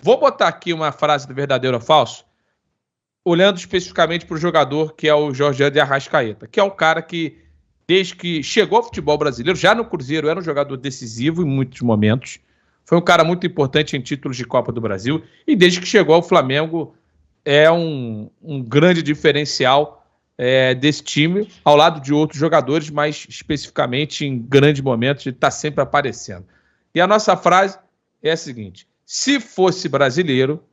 Vou botar aqui uma frase do verdadeiro ou falso, olhando especificamente para o jogador que é o Jorge de Arrascaeta, que é um cara que, desde que chegou ao futebol brasileiro, já no Cruzeiro era um jogador decisivo em muitos momentos, foi um cara muito importante em títulos de Copa do Brasil, e desde que chegou ao Flamengo é um grande diferencial desse time, ao lado de outros jogadores, mas especificamente em grandes momentos, ele está sempre aparecendo. E a nossa frase é a seguinte: se fosse brasileiro,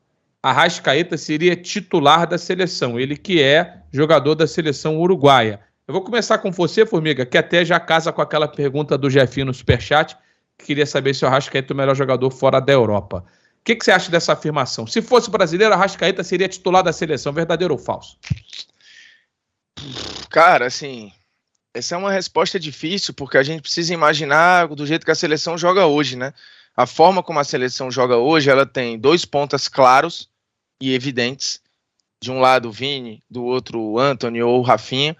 Arrascaeta seria titular da seleção, ele que é jogador da seleção uruguaia. Eu vou começar com você, Formiga, que até já casa com aquela pergunta do Jefinho no Superchat, que queria saber se o Arrascaeta é o melhor jogador fora da Europa. O que você acha dessa afirmação? Se fosse brasileiro, Arrascaeta seria titular da seleção, verdadeiro ou falso? Cara, assim, essa é uma resposta difícil, porque a gente precisa imaginar do jeito que a seleção joga hoje, né? A forma como a seleção joga hoje, ela tem 2 pontas claros e evidentes. De um lado o Vini, do outro o Antony ou o Rafinha.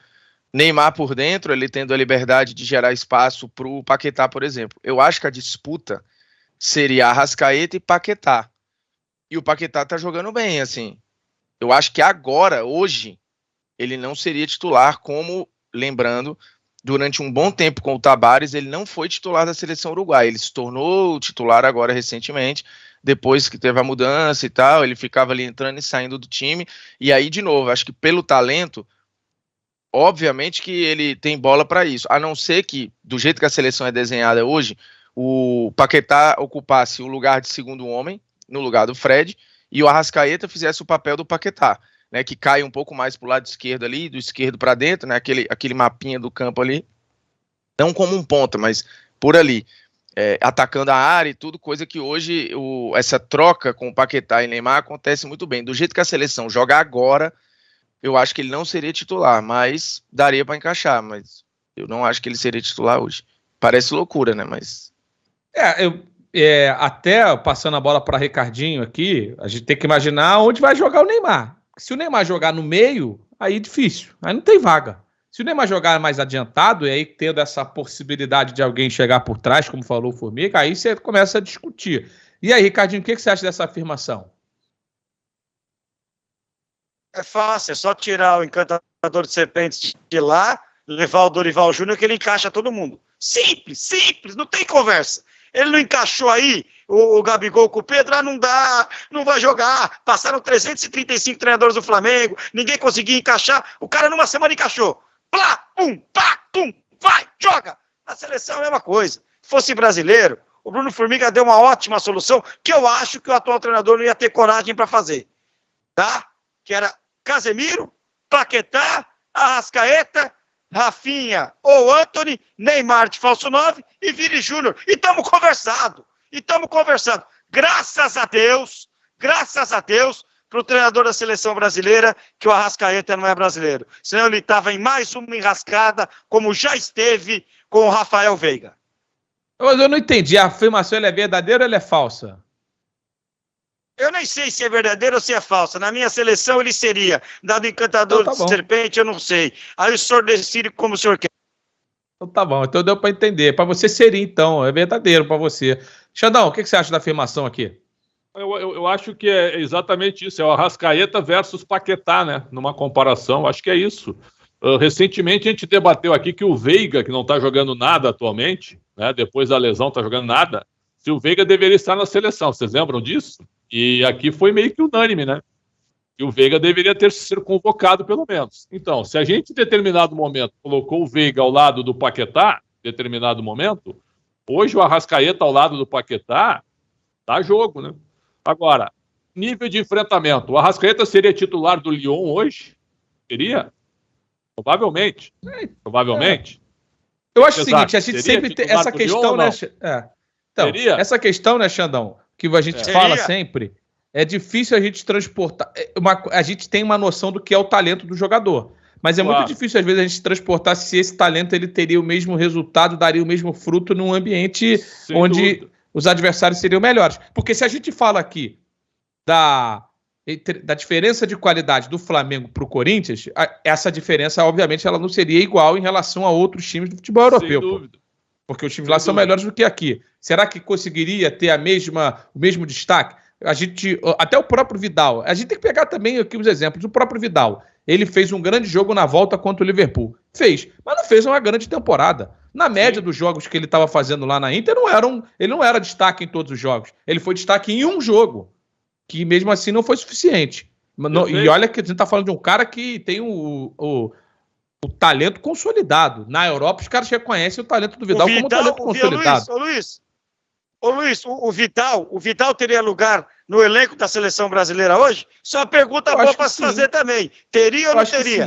Neymar por dentro, ele tendo a liberdade de gerar espaço para o Paquetá, por exemplo. Eu acho que a disputa seria Arrascaeta e Paquetá. E o Paquetá tá jogando bem, assim. Eu acho que agora, hoje, ele não seria titular, como, lembrando, durante um bom tempo com o Tabárez, ele não foi titular da seleção uruguaia. Ele se tornou titular agora recentemente, depois que teve a mudança e tal, ele ficava ali entrando e saindo do time. E aí, de novo, acho que pelo talento, obviamente que ele tem bola para isso, a não ser que, do jeito que a seleção é desenhada hoje, o Paquetá ocupasse o lugar de segundo homem, no lugar do Fred, e o Arrascaeta fizesse o papel do Paquetá, né, que cai um pouco mais para o lado esquerdo ali, do esquerdo para dentro, né, aquele mapinha do campo ali, não como um ponta, mas por ali, atacando a área e tudo, coisa que hoje essa troca com o Paquetá e Neymar acontece muito bem. Do jeito que a seleção joga agora, eu acho que ele não seria titular, mas daria para encaixar, mas eu não acho que ele seria titular hoje. Parece loucura, né, mas... até passando a bola para Ricardinho aqui, a gente tem que imaginar onde vai jogar o Neymar. Se o Neymar jogar no meio, aí é difícil, aí não tem vaga. Se o Neymar jogar mais adiantado, e aí tendo essa possibilidade de alguém chegar por trás, como falou o Formiga, aí você começa a discutir. E aí, Ricardinho, o que você acha dessa afirmação? É fácil, é só tirar o encantador de serpentes de lá, levar o Dorival Júnior que ele encaixa todo mundo. Simples, não tem conversa. Ele não encaixou aí o Gabigol com o Pedro, não dá, não vai jogar. Passaram 335 treinadores do Flamengo, ninguém conseguia encaixar, o cara numa semana encaixou. Plá, pum, vai, joga. Na seleção é a mesma coisa. Se fosse brasileiro, o Bruno Formiga deu uma ótima solução, que eu acho que o atual treinador não ia ter coragem para fazer. Tá? Que era Casemiro, Paquetá, Arrascaeta, Rafinha ou Antony, Neymar de falso 9 e Vini Júnior. E estamos conversando. Graças a Deus, para o treinador da seleção brasileira, que o Arrascaeta não é brasileiro. Senão ele estava em mais uma enrascada, como já esteve com o Rafael Veiga. Mas eu não entendi, a afirmação é verdadeira ou ela é falsa? Eu nem sei se é verdadeiro ou se é falsa. Na minha seleção ele seria dado encantador de serpente, eu não sei. Aí o senhor decide como o senhor quer. Então tá bom, então deu para entender. Para você seria, então, é verdadeiro para você. Xandão, o que você acha da afirmação aqui? Eu acho que é exatamente isso, é o Arrascaeta versus Paquetá, né? Numa comparação, acho que é isso. Recentemente a gente debateu aqui que o Veiga, que não está jogando nada atualmente, né? Depois da lesão não está jogando nada, se o Veiga deveria estar na seleção, vocês lembram disso? E aqui foi meio que unânime, né? E o Veiga deveria ter sido convocado, pelo menos. Então, se a gente, em determinado momento, colocou o Veiga ao lado do Paquetá, em determinado momento, hoje o Arrascaeta ao lado do Paquetá, dá jogo, né? Agora, nível de enfrentamento. O Arrascaeta seria titular do Lyon hoje? Seria? Provavelmente. Eu acho o seguinte, a gente sempre tem essa questão, né? Então, essa questão, né, Xandão, que a gente fala sempre, é difícil a gente transportar. A gente tem uma noção do que é o talento do jogador, mas é muito difícil, às vezes, a gente transportar se esse talento ele teria o mesmo resultado, daria o mesmo fruto num ambiente onde os adversários seriam melhores. Porque se a gente fala aqui da diferença de qualidade do Flamengo para o Corinthians, essa diferença, obviamente, ela não seria igual em relação a outros times do futebol europeu. Sem dúvida. Porque os times lá são melhores do que aqui. Será que conseguiria ter o mesmo destaque? até o próprio Vidal, a gente tem que pegar também aqui os exemplos. O próprio Vidal, ele fez um grande jogo na volta contra o Liverpool. Fez, mas não fez uma grande temporada. Na média dos jogos que ele estava fazendo lá na Inter, ele não era destaque em todos os jogos. Ele foi destaque em um jogo, que mesmo assim não foi suficiente. E olha que a gente está falando de um cara que tem o talento consolidado. Na Europa, os caras reconhecem o talento do Vidal como talento consolidado. Ô Luiz, o Vidal teria lugar no elenco da seleção brasileira hoje? Isso é uma pergunta boa para se fazer também. Teria ou não teria?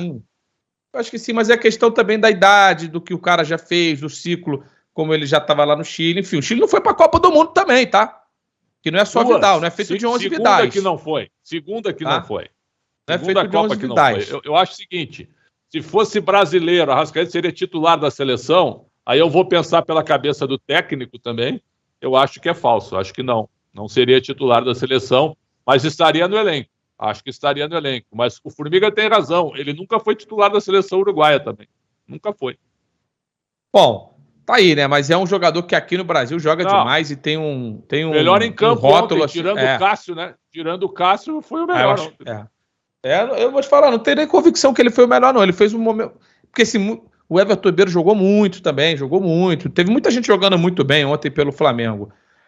Eu acho que sim, mas é questão também da idade, do que o cara já fez, do ciclo, como ele já estava lá no Chile. Enfim, o Chile não foi para a Copa do Mundo também, tá? Que não é só Vidal, não é feito de 11 Vidais. Segunda que não foi. Não é feito de 11 Vidais. Eu acho o seguinte, se fosse brasileiro, Arrascaeta seria titular da seleção, aí eu vou pensar pela cabeça do técnico também, eu acho que é falso, acho que não seria titular da seleção, mas estaria no elenco. Acho que estaria no elenco. Mas o Formiga tem razão. Ele nunca foi titular da seleção uruguaia também. Nunca foi. Bom, tá aí, né? Mas é um jogador que aqui no Brasil joga demais e tem um melhor em campo rótulo, ontem, tirando o Cássio, né? Tirando o Cássio, foi o melhor. Eu vou te falar, não tenho nem convicção que ele foi o melhor, não. Ele fez um momento... Porque o Everton Ribeiro jogou muito também, jogou muito. Teve muita gente jogando muito bem ontem pelo Flamengo.